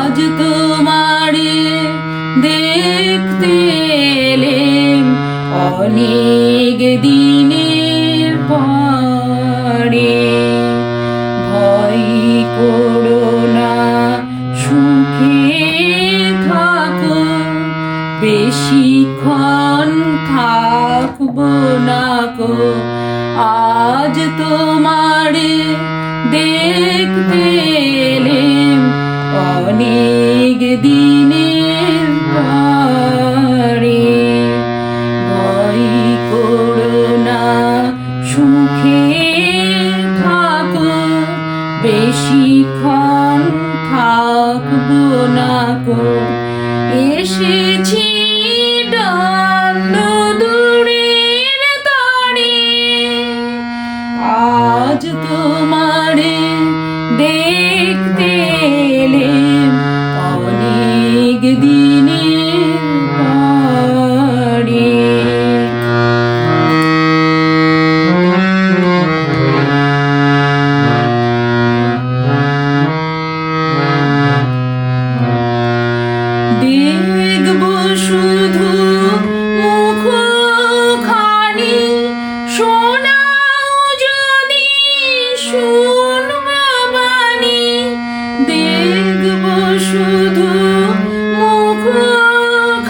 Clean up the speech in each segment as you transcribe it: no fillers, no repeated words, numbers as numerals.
আজ তোমারে দেখতে এলেম অনেক দিনের পরে। ভয় করো না, সুখে থাকো, বেশিক্ষণ থাকবো না কো। আজ তোমারে দেখতে এলেম অনেক দিনের পরে। ভয় করো না, সুখে থাকো, বেশিক্ষণ থাকবো না কো। এসেছি দূরের তরে, আজ তোমারে দেখতে এলেম অনেক দিনের পরে। দেখবো শুধু মুখখানি, শোনাও যদি শুনবা বাণী। দেখবো শুধু মুখখানি,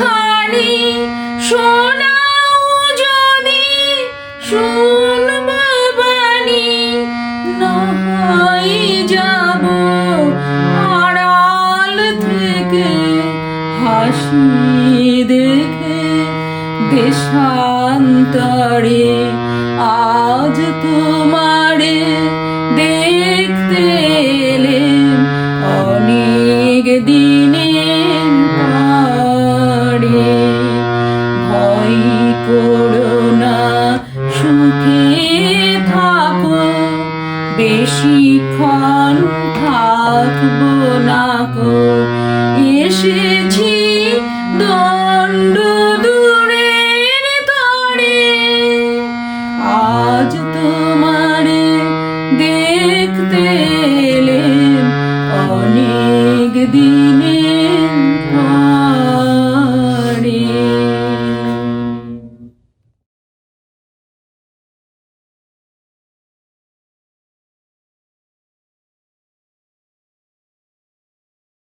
শোনাও যদি শুনবা বাণী। না হয় যাবো আড়াল থেকে, হাসি দেখে দেশান্তরে। আজ তোমারে দেখতে এলেম অনেক দিনের পরে। ভয় করো না, সুখে থাকো, বেশিক্ষণ থাকবো না কো। এসেছি দূরের তরে, আজ তোমারে দেখতে এলেম অনেক দিনে